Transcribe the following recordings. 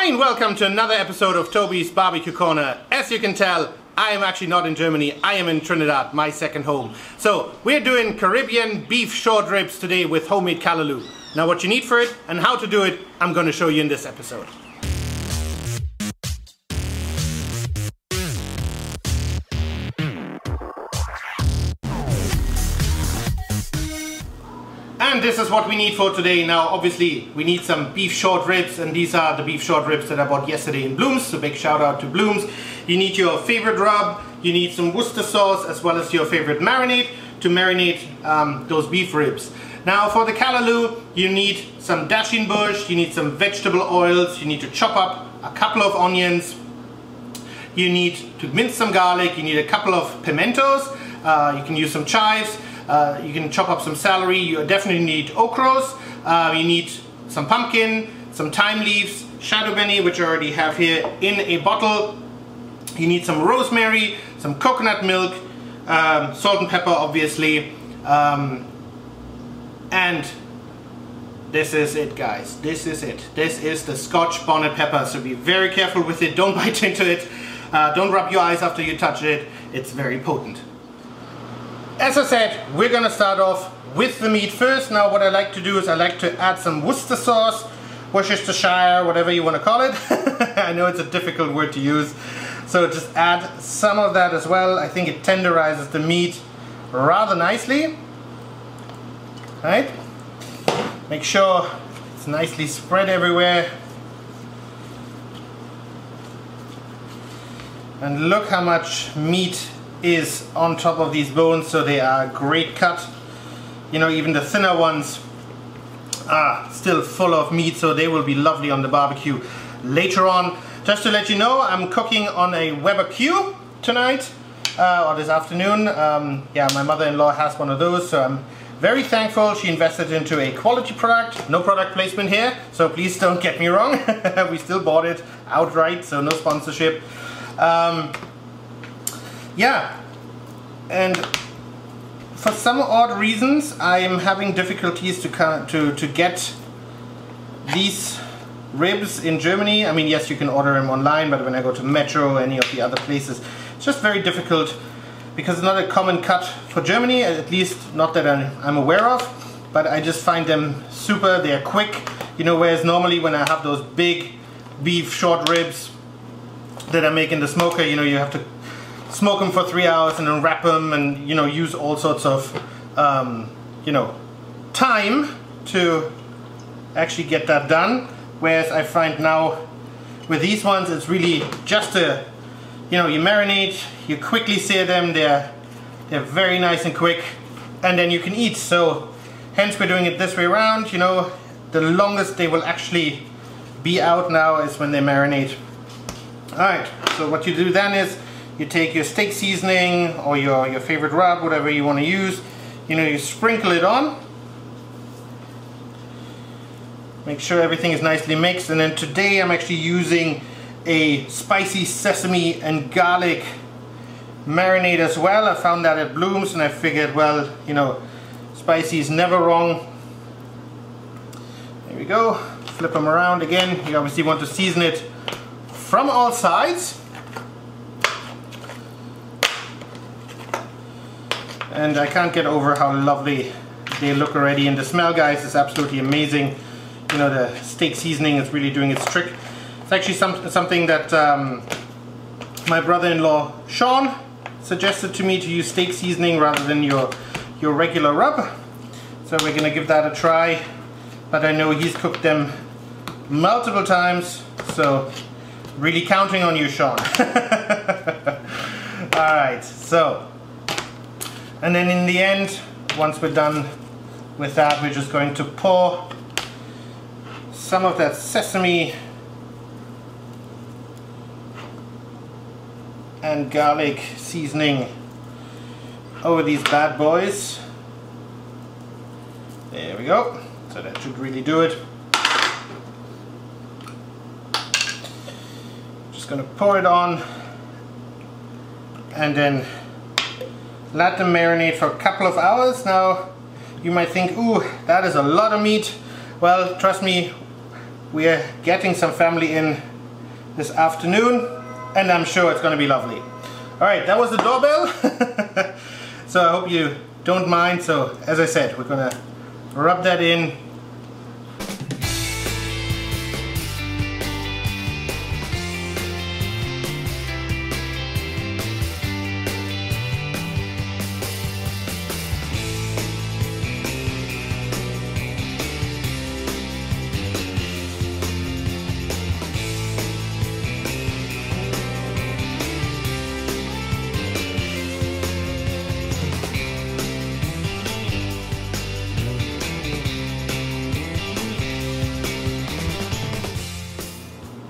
Hi and welcome to another episode of Toby's Barbecue Corner. As you can tell, I am actually not in Germany, I am in Trinidad, my second home. So we're doing Caribbean beef short ribs today with homemade callaloo. Now what you need for it and how to do it, I'm going to show you in this episode. And this is what we need for today. Now obviously we need some beef short ribs, and these are the beef short ribs that I bought yesterday in Bloom's, so big shout out to Bloom's. You need your favorite rub, you need some Worcester sauce as well as your favorite marinade to marinate those beef ribs. Now for the callaloo you need some dasheen bush, you need some vegetable oils, you need to chop up a couple of onions, you need to mince some garlic, you need a couple of pimentos, you can use some chives. You can chop up some celery, you definitely need ochros, you need some pumpkin, some thyme leaves, chadon beni, which I already have here in a bottle. You need some rosemary, some coconut milk, salt and pepper obviously, and this is it guys, this is it. This is the Scotch bonnet pepper, so be very careful with it, don't bite into it, don't rub your eyes after you touch it, it's very potent. As I said, we're gonna start off with the meat first. Now what I like to do is I like to add some Worcester sauce, Worcestershire, whatever you want to call it. I know it's a difficult word to use. So just add some of that as well. I think it tenderizes the meat rather nicely. Right? Make sure it's nicely spread everywhere. And look how much meat is on top of these bones, so they are a great cut. You know, even the thinner ones are still full of meat, so they will be lovely on the barbecue later on. Just to let you know, I'm cooking on a BBQ tonight, or this afternoon. Yeah, my mother-in-law has one of those, so I'm very thankful she invested into a quality product. No product placement here, so please don't get me wrong. We still bought it outright, so no sponsorship. Yeah, and for some odd reasons I am having difficulties to get these ribs in Germany. I mean, yes, you can order them online, but when I go to Metro or any of the other places, it's just very difficult because it's not a common cut for Germany, at least not that I'm aware of, but I just find them super, they're quick, you know, whereas normally when I have those big beef short ribs that I make in the smoker, you know, you have to smoke them for 3 hours and then wrap them and, you know, use all sorts of, you know, time to actually get that done. Whereas I find now with these ones, it's really just a, you know, you marinate, you quickly sear them, they're very nice and quick, and then you can eat. So hence we're doing it this way around. You know, the longest they will actually be out now is when they marinate. Alright, so what you do then is you take your steak seasoning or your favorite rub, whatever you want to use, you know, you sprinkle it on. Make sure everything is nicely mixed, and then today I'm actually using a spicy sesame and garlic marinade as well. I found that at Bloom's and I figured, well, you know, spicy is never wrong. There we go. Flip them around again. You obviously want to season it from all sides. And I can't get over how lovely they look already, and the smell, guys, is absolutely amazing. You know, the steak seasoning is really doing its trick. It's actually something that my brother-in-law Sean suggested to me, to use steak seasoning rather than your regular rub. So we're gonna give that a try, but I know he's cooked them multiple times, so really counting on you, Sean. Alright, so, and then in the end, once we're done with that, we're just going to pour some of that sesame and garlic seasoning over these bad boys. There we go. So that should really do it. Just gonna pour it on and then let them marinate for a couple of hours. Now you might think, ooh, that is a lot of meat. Well, trust me, we are getting some family in this afternoon, and I'm sure it's going to be lovely. Alright, that was the doorbell. So I hope you don't mind. So as I said, we're going to rub that in.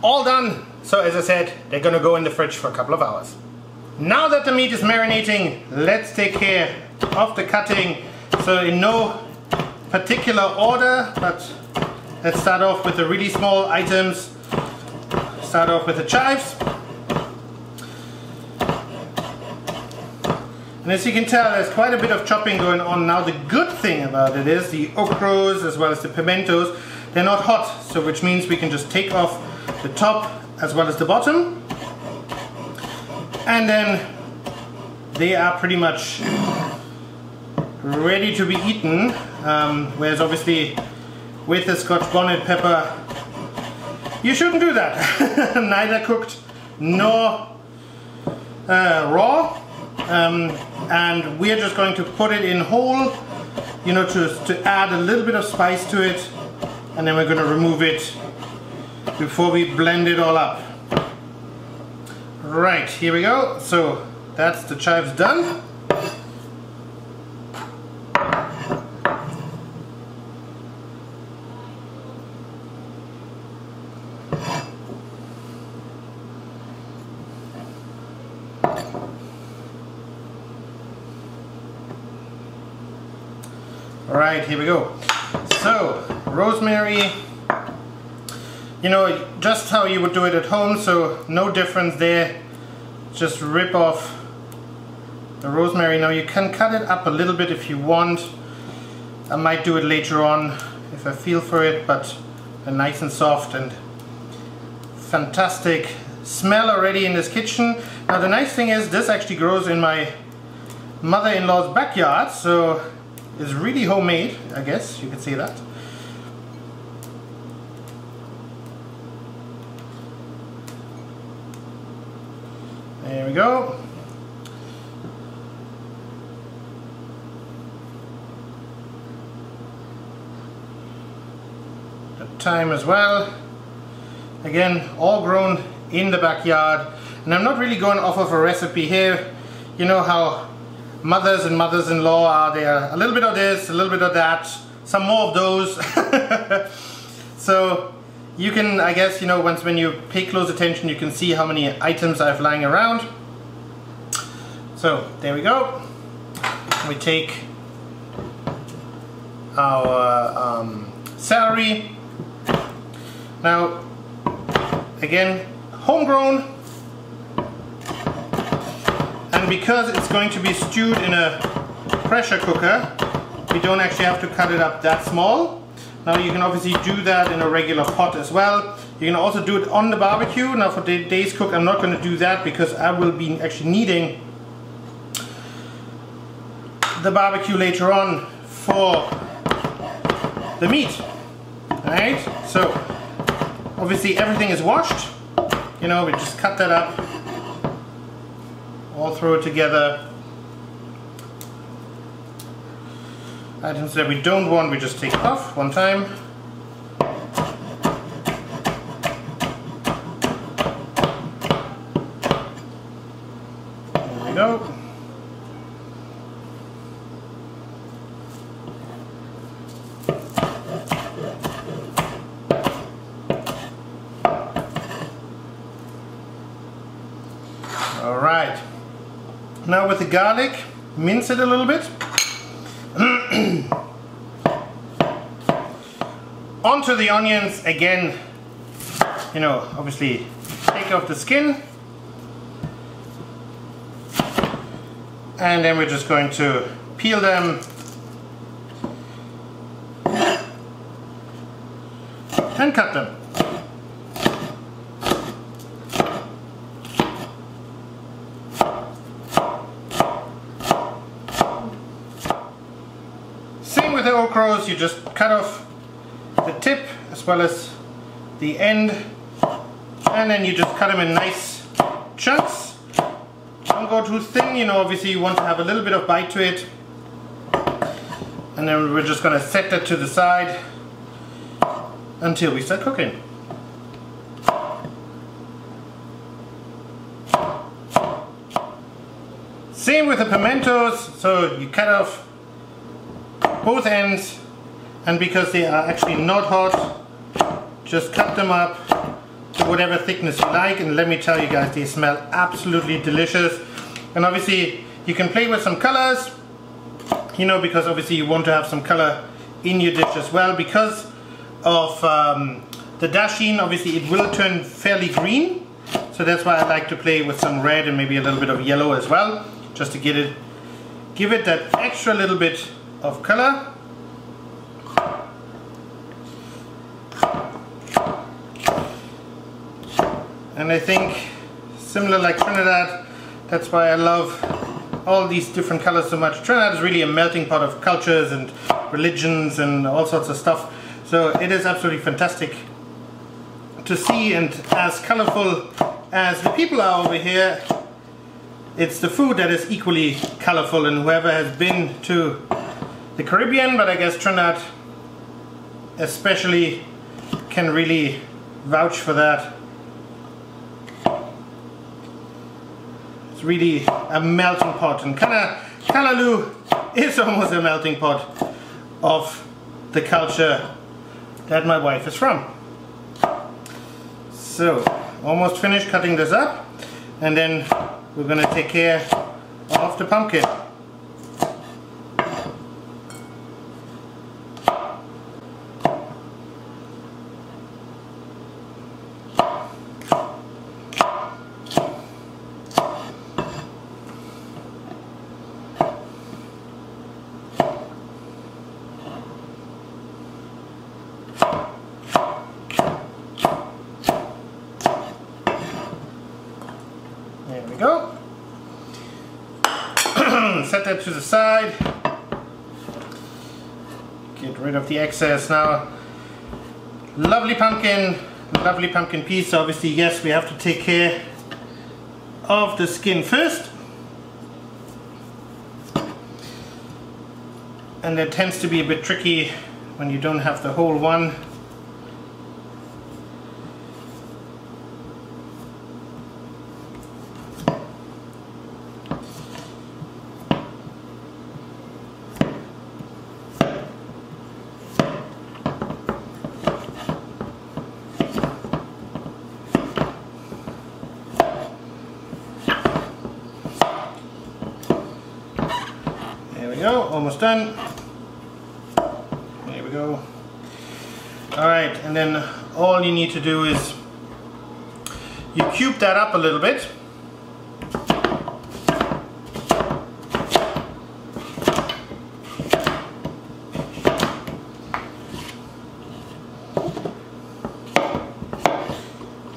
All done. So as I said, they're gonna go in the fridge for a couple of hours. Now that the meat is marinating, let's take care of the cutting. So in no particular order, but let's start off with the really small items. Start off with the chives. And as you can tell, there's quite a bit of chopping going on now. The good thing about it is the ochros as well as the pimentos, they're not hot, so which means we can just take off the top as well as the bottom, and then they are pretty much ready to be eaten. Whereas obviously with the Scotch bonnet pepper you shouldn't do that. Neither cooked nor raw, and we're just going to put it in whole, you know, to add a little bit of spice to it, and then we're going to remove it before we blend it all up. Right, here we go. So that's the chives done. Right, here we go. So rosemary, you know, just how you would do it at home, so no difference there. Just rip off the rosemary. Now you can cut it up a little bit if you want. I might do it later on if I feel for it, but they're nice and soft and fantastic smell already in this kitchen. Now the nice thing is this actually grows in my mother-in-law's backyard, so it's really homemade, I guess you could say that. There we go. The thyme as well. Again, all grown in the backyard. And I'm not really going off of a recipe here. You know how mothers and mothers-in-law are there. A little bit of this, a little bit of that, some more of those. So you can, I guess, you know, when you pay close attention, you can see how many items I have lying around. So there we go. We take our celery. Now, again, homegrown, and because it's going to be stewed in a pressure cooker, we don't actually have to cut it up that small. Now you can obviously do that in a regular pot as well. You can also do it on the barbecue. Now for today's cook, I'm not going to do that because I will be actually needing the barbecue later on for the meat. Alright, so obviously everything is washed. You know, we just cut that up, all throw it together. Items that we don't want, we just take it off one time. There we go. All right. Now with the garlic, mince it a little bit. Onto the onions again, you know, obviously take off the skin, and then we're just going to peel them and cut them. ochros, you just cut off the tip as well as the end, and then you just cut them in nice chunks. Don't go too thin, you know, obviously you want to have a little bit of bite to it. And then we're just going to set that to the side until we start cooking. Same with the pimentos, so you cut off both ends, and because they are actually not hot, just cut them up to whatever thickness you like, and let me tell you guys, they smell absolutely delicious. And obviously you can play with some colors, you know, because obviously you want to have some color in your dish as well. Because of the dasheen, obviously it will turn fairly green, so that's why I like to play with some red and maybe a little bit of yellow as well, just to give it that extra little bit of color. And I think similar like Trinidad, that's why I love all these different colors so much. Trinidad is really a melting pot of cultures and religions and all sorts of stuff. So it is absolutely fantastic to see, and as colorful as the people are over here, it's the food that is equally colorful. And whoever has been to the Caribbean, but I guess Trinidad especially, can really vouch for that. It's really a melting pot, and Callaloo is almost a melting pot of the culture that my wife is from. So, almost finished cutting this up, and then we're going to take care of the pumpkin. There we go. Set that to the side. Get rid of the excess now. Lovely pumpkin piece. Obviously, yes, we have to take care of the skin first. And that tends to be a bit tricky when you don't have the whole one. Almost done. There we go. Alright, and then all you need to do is you cube that up a little bit.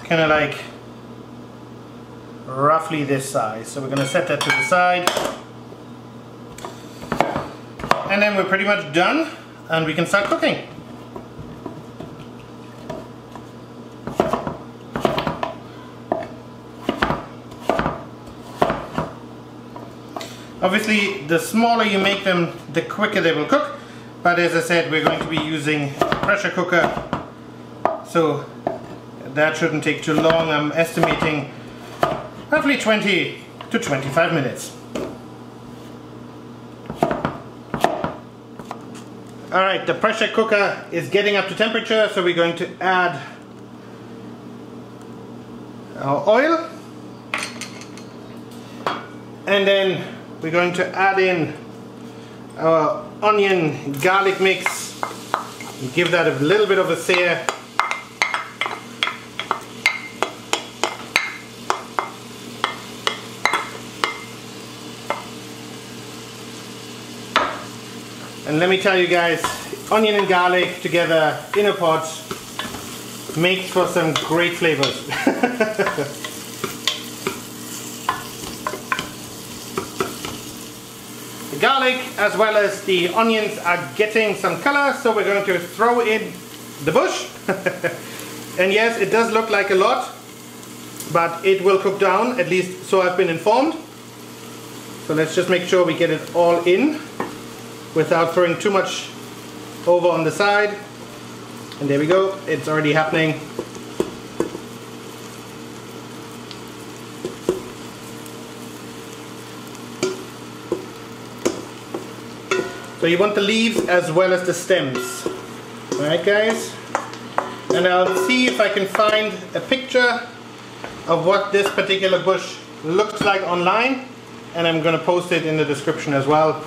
Kind of like roughly this size. So we're going to set that to the side. And then we're pretty much done, and we can start cooking. Obviously, the smaller you make them, the quicker they will cook. But as I said, we're going to be using a pressure cooker, so that shouldn't take too long. I'm estimating roughly 20 to 25 minutes. Alright, the pressure cooker is getting up to temperature, so we're going to add our oil, and then we're going to add in our onion garlic mix and give that a little bit of a sear. And let me tell you guys, onion and garlic together in a pot makes for some great flavors. The garlic garlic as well as the onions are getting some color, so we're going to throw in the bush. And yes, it does look like a lot, but it will cook down, at least so I've been informed. So let's just make sure we get it all in without throwing too much over on the side. And there we go, it's already happening. So you want the leaves as well as the stems. Alright guys? And I'll see if I can find a picture of what this particular bush looks like online, and I'm going to post it in the description as well.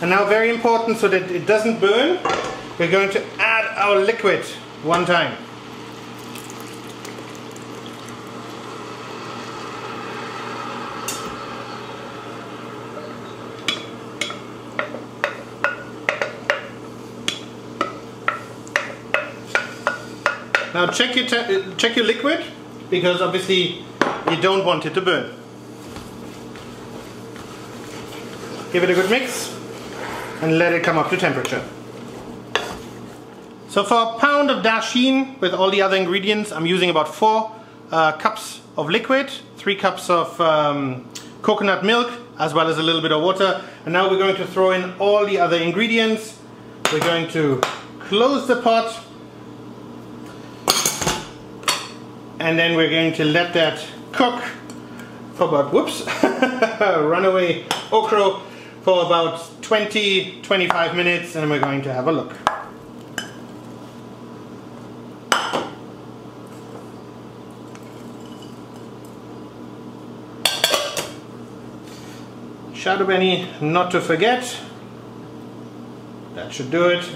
And now, very important, so that it doesn't burn, we're going to add our liquid one time. Now check your liquid, because obviously you don't want it to burn. Give it a good mix and let it come up to temperature. So for a pound of dasheen with all the other ingredients, I'm using about 4 cups of liquid, 3 cups of coconut milk, as well as a little bit of water. And now we're going to throw in all the other ingredients. We're going to close the pot, and then we're going to let that cook for about, whoops, runaway ochro, for about 20-25 minutes, and we're going to have a look. Shadow beni, not to forget. That should do it.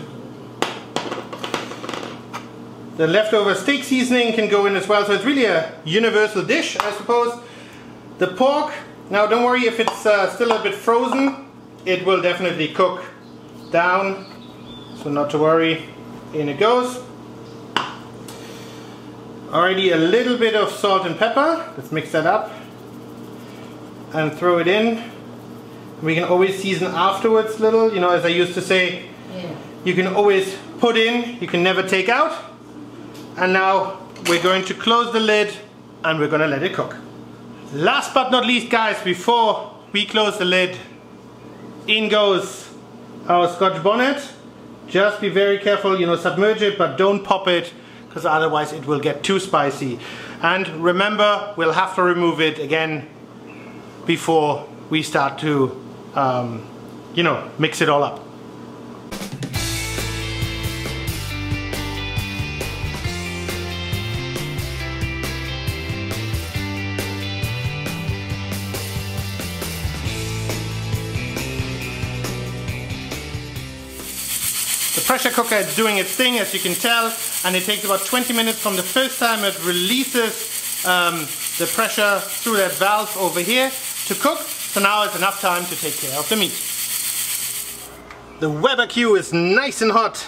The leftover steak seasoning can go in as well, so it's really a universal dish, I suppose. The pork, now don't worry if it's still a bit frozen, it will definitely cook down, so not to worry. In it goes. Already a little bit of salt and pepper, let's mix that up and throw it in. We can always season afterwards little, you know, as I used to say, you can always put in, you can never take out. And now we're going to close the lid and we're going to let it cook. Last but not least, guys, before we close the lid, in goes our scotch bonnet. Just be very careful, you know, submerge it, but don't pop it, because otherwise it will get too spicy. And remember, we'll have to remove it again before we start to, you know, mix it all up. The pressure cooker is doing its thing, as you can tell, and it takes about 20 minutes from the first time it releases the pressure through that valve over here to cook. So now it's enough time to take care of the meat. The BBQ is nice and hot.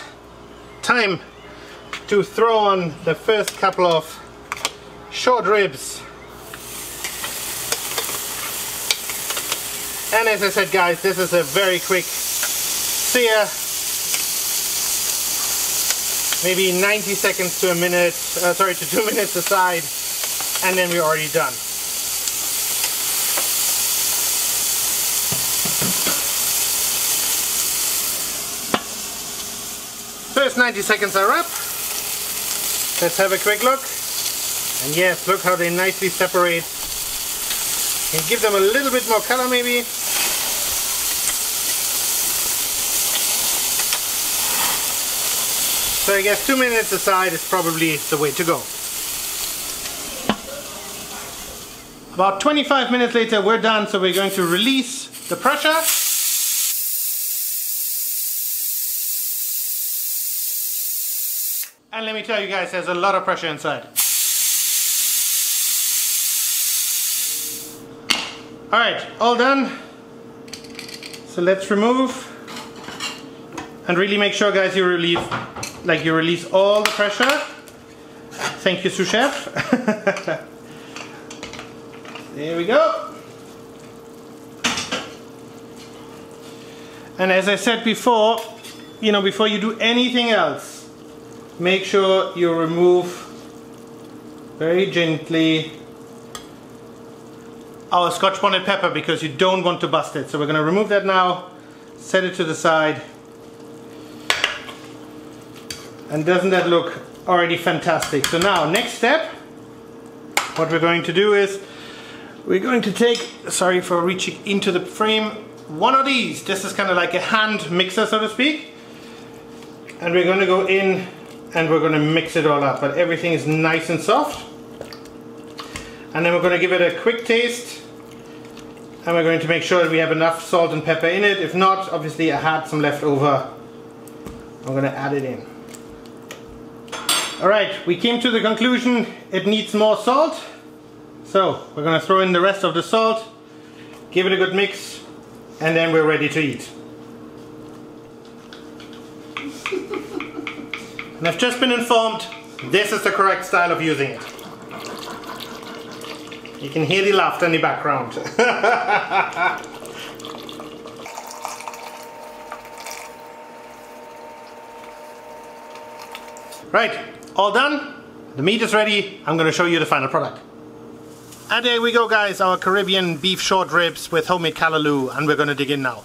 Time to throw on the first couple of short ribs. And as I said, guys, this is a very quick sear. Maybe 90 seconds to a minute, sorry, to 2 minutes aside, and then we're already done. First 90 seconds are up. Let's have a quick look. And yes, look how they nicely separate. And give them a little bit more color maybe. So I guess 2 minutes aside is probably the way to go. About 25 minutes later we're done, so we're going to release the pressure. And let me tell you guys, there's a lot of pressure inside. Alright, all done. So let's remove. And really make sure, guys, you release all the pressure. Thank you, sous chef. There we go. And as I said before, you know, before you do anything else, make sure you remove very gently our Scotch bonnet pepper, because you don't want to bust it. So we're going to remove that now, set it to the side. And doesn't that look already fantastic? So now, next step, what we're going to do is we're going to take, sorry for reaching into the frame, one of these. This is kind of like a hand mixer, so to speak. And we're going to go in and we're going to mix it all up, but everything is nice and soft. And then we're going to give it a quick taste, and we're going to make sure that we have enough salt and pepper in it. If not, obviously I had some left over, I'm going to add it in. Alright, we came to the conclusion it needs more salt, so we're going to throw in the rest of the salt, give it a good mix, and then we're ready to eat. And I've just been informed this is the correct style of using it. You can hear the laughter in the background. Right, all done. The meat is ready. I'm going to show you the final product. And there we go, guys, our Caribbean beef short ribs with homemade callaloo, and we're going to dig in now.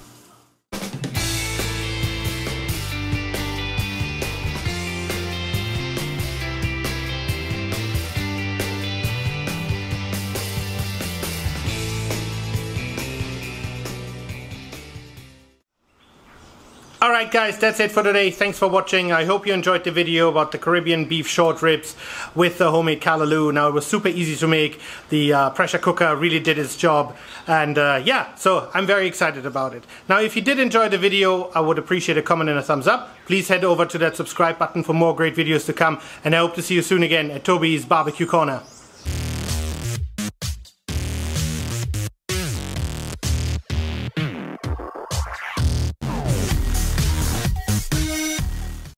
Alright guys, that's it for today. Thanks for watching. I hope you enjoyed the video about the Caribbean beef short ribs with the homemade callaloo. Now, it was super easy to make. The pressure cooker really did its job. And yeah, so I'm very excited about it. Now, if you did enjoy the video, I would appreciate a comment and a thumbs up. Please head over to that subscribe button for more great videos to come. And I hope to see you soon again at Toby's Barbecue Corner.